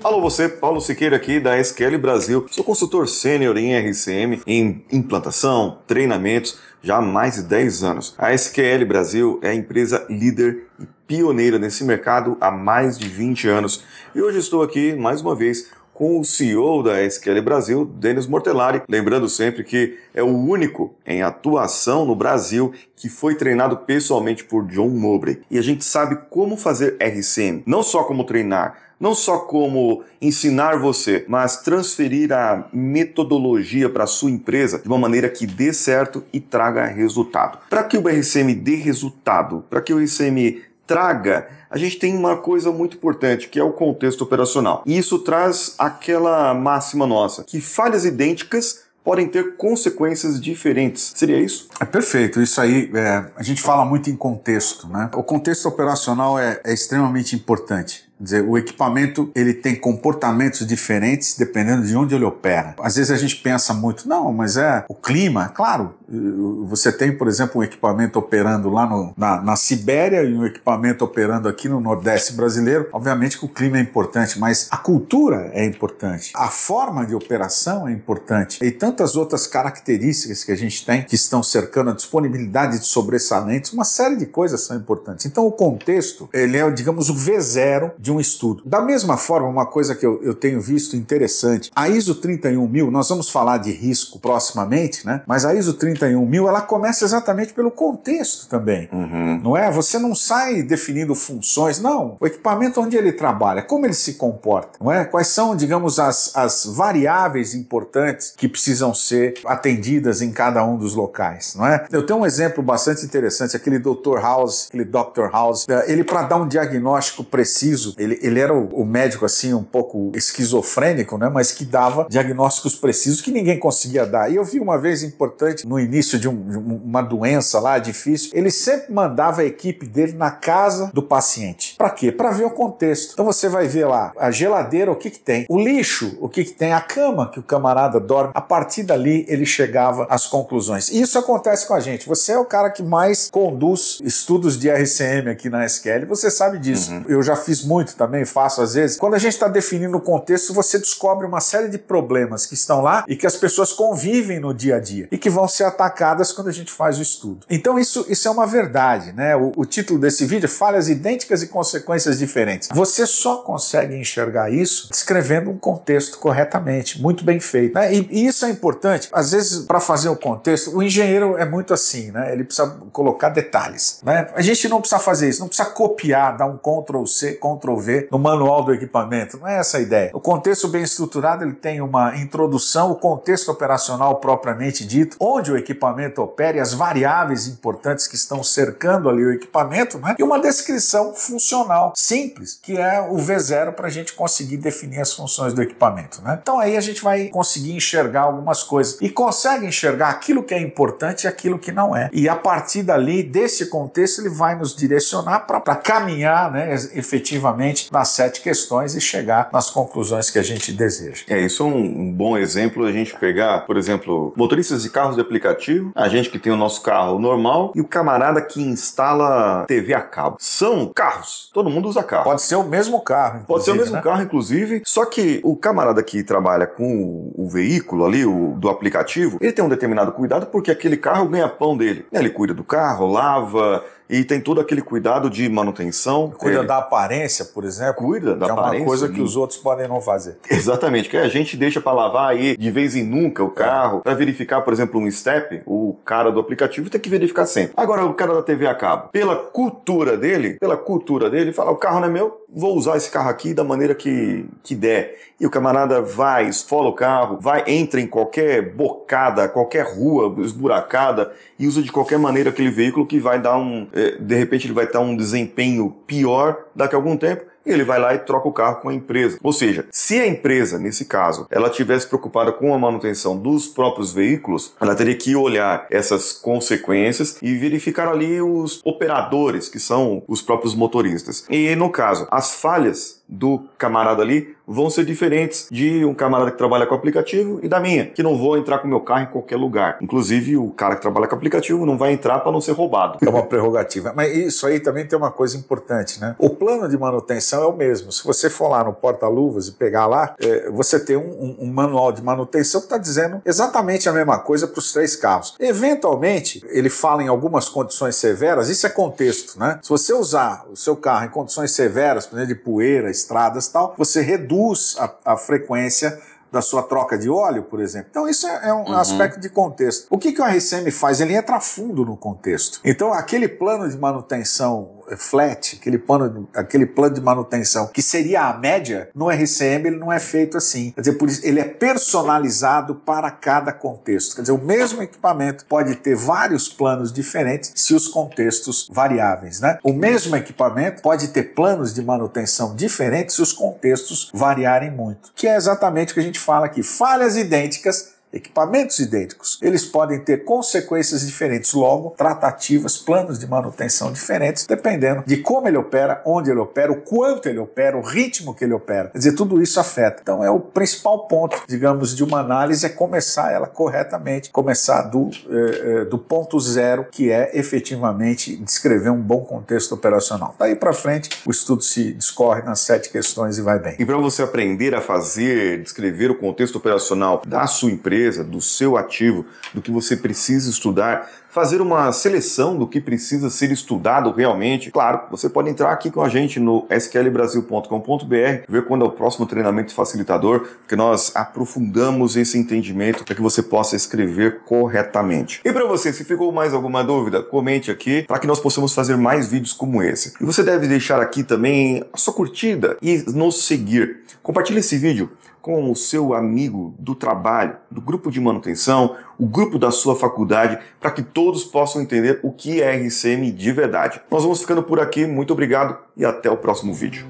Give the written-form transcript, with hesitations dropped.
Alô você, Paulo Siqueira aqui da SQL Brasil. Sou consultor sênior em RCM, em implantação, treinamentos, já há mais de 10 anos. A SQL Brasil é a empresa líder e pioneira nesse mercado há mais de 20 anos. E hoje estou aqui, mais uma vez, com o CEO da SQL Brasil, Denis Mortellari, lembrando sempre que é o único em atuação no Brasil que foi treinado pessoalmente por John Mowbray. E a gente sabe como fazer RCM, não só como treinar, não só como ensinar você, mas transferir a metodologia para a sua empresa de uma maneira que dê certo e traga resultado. Para que o RCM dê resultado, para que o RCM traga, a gente tem uma coisa muito importante, que é o contexto operacional. E isso traz aquela máxima nossa, que falhas idênticas podem ter consequências diferentes. Seria isso? É perfeito. Isso aí, a gente fala muito em contexto, né? O contexto operacional é extremamente importante. Quer dizer, o equipamento ele tem comportamentos diferentes dependendo de onde ele opera. Às vezes a gente pensa muito, não, mas é o clima. Claro, você tem, por exemplo, um equipamento operando lá na Sibéria e um equipamento operando aqui no Nordeste brasileiro. Obviamente que o clima é importante, mas a cultura é importante. A forma de operação é importante. E tantas outras características que a gente tem que estão cercando a disponibilidade de sobressalentes, uma série de coisas são importantes. Então o contexto, ele é, digamos, o V0 de um estudo. Da mesma forma, uma coisa que eu tenho visto interessante, a ISO 31000, nós vamos falar de risco proximamente, né? Mas a ISO 31000, ela começa exatamente pelo contexto também. Não é? Você não sai definindo funções, não. O equipamento onde ele trabalha, como ele se comporta, não é? Quais são, digamos, as variáveis importantes que precisam ser atendidas em cada um dos locais, não é? Eu tenho um exemplo bastante interessante, aquele Dr. House, ele para dar um diagnóstico preciso, ele era o médico assim um pouco esquizofrênico, né, mas que dava diagnósticos precisos que ninguém conseguia dar. E eu vi uma vez importante, no início de uma doença lá difícil, ele sempre mandava a equipe dele na casa do paciente. Para quê? Para ver o contexto. Então você vai ver lá, a geladeira, o que tem, o lixo, o que tem, a cama que o camarada dorme. A partir dali ele chegava às conclusões. E isso acontece com a gente. Você é o cara que mais conduz estudos de RCM aqui na SQL, você sabe disso. Eu já fiz muito também, faço às vezes. Quando a gente está definindo o contexto, você descobre uma série de problemas que estão lá e que as pessoas convivem no dia a dia e que vão ser atacadas quando a gente faz o estudo. Então isso é uma verdade, né? O título desse vídeo é Falhas Idênticas e Consequências Diferentes. Você só consegue enxergar isso descrevendo um contexto corretamente, muito bem feito, né? E isso é importante. Às vezes, para fazer o contexto, o engenheiro é muito assim, né? Ele precisa colocar detalhes, né? A gente não precisa fazer isso, não precisa copiar, dar um Ctrl+C, Ctrl+V no manual do equipamento. Não é essa a ideia. O contexto bem estruturado, ele tem uma introdução, o contexto operacional propriamente dito, onde o equipamento opera e as variáveis importantes que estão cercando ali o equipamento, né? E uma descrição funcional simples, que é o V0 para a gente conseguir definir as funções do equipamento, né? Então aí a gente vai conseguir enxergar algumas coisas e consegue enxergar aquilo que é importante e aquilo que não é. E a partir dali, desse contexto, ele vai nos direcionar para caminhar, né, efetivamente nas 7 questões e chegar nas conclusões que a gente deseja. Isso é um bom exemplo, a gente pegar, por exemplo, motoristas de carros de aplicativo, a gente que tem o nosso carro normal e o camarada que instala TV a cabo. São carros, todo mundo usa carro. Pode ser o mesmo carro, pode ser o mesmo, né? Carro, inclusive, só que o camarada que trabalha com o veículo ali, do aplicativo, ele tem um determinado cuidado porque aquele carro ganha pão dele. Ele cuida do carro, lava e tem todo aquele cuidado de manutenção. Cuida da aparência, por exemplo. Cuida da aparência. É uma coisa que os outros podem não fazer. Exatamente, que a gente deixa para lavar aí de vez em nunca o carro, para verificar, por exemplo, um step, o cara do aplicativo tem que verificar sempre. Agora, o cara da TV a cabo, pela cultura dele, fala, o carro não é meu, vou usar esse carro aqui da maneira que der. E o camarada vai, esfola o carro, entra em qualquer bocada, qualquer rua esburacada e usa de qualquer maneira aquele veículo que vai dar de repente ele vai ter um desempenho pior daqui a algum tempo. E ele vai lá e troca o carro com a empresa. Ou seja, se a empresa, nesse caso, ela tivesse preocupada com a manutenção dos próprios veículos, ela teria que olhar essas consequências e verificar ali os operadores, que são os próprios motoristas. E, no caso, as falhas do camarada ali vão ser diferentes de um camarada que trabalha com aplicativo e da minha, que não vou entrar com o meu carro em qualquer lugar. Inclusive, o cara que trabalha com aplicativo não vai entrar para não ser roubado. É uma prerrogativa. Mas isso aí também tem uma coisa importante, né? O plano de manutenção é o mesmo. Se você for lá no porta-luvas e pegar lá, você tem um manual de manutenção que está dizendo exatamente a mesma coisa para os 3 carros. Eventualmente, ele fala em algumas condições severas, isso é contexto, né? Se você usar o seu carro em condições severas, por exemplo, de poeira, estradas e tal, você reduz a frequência da sua troca de óleo, por exemplo. Então isso é um aspecto de contexto. O que o RCM faz? Ele entra a fundo no contexto. Então aquele plano de manutenção flat, aquele plano de manutenção que seria a média, no RCM ele não é feito assim. Quer dizer, por isso, ele é personalizado para cada contexto. Quer dizer, o mesmo equipamento pode ter vários planos diferentes se os contextos variáveis, né? O mesmo equipamento pode ter planos de manutenção diferentes se os contextos variarem muito. Que é exatamente o que a gente fala aqui. Falhas idênticas, equipamentos idênticos, eles podem ter consequências diferentes, logo, tratativas, planos de manutenção diferentes, dependendo de como ele opera, onde ele opera, o quanto ele opera, o ritmo que ele opera. Quer dizer, tudo isso afeta. Então, é o principal ponto, digamos, de uma análise, é começar ela corretamente, começar do ponto zero, que é efetivamente descrever um bom contexto operacional. Daí para frente, o estudo se discorre nas 7 questões e vai bem. E para você aprender a descrever o contexto operacional da sua empresa, do seu ativo, do que você precisa estudar, fazer uma seleção do que precisa ser estudado realmente. Claro, você pode entrar aqui com a gente no sqlbrasil.com.br, ver quando é o próximo treinamento facilitador, porque nós aprofundamos esse entendimento para que você possa escrever corretamente. E para você, se ficou mais alguma dúvida, comente aqui para que nós possamos fazer mais vídeos como esse. E você deve deixar aqui também a sua curtida e nos seguir. Compartilhe esse vídeo com o seu amigo do trabalho, do grupo de manutenção, o grupo da sua faculdade, para que todos possam entender o que é RCM de verdade. Nós vamos ficando por aqui, muito obrigado e até o próximo vídeo.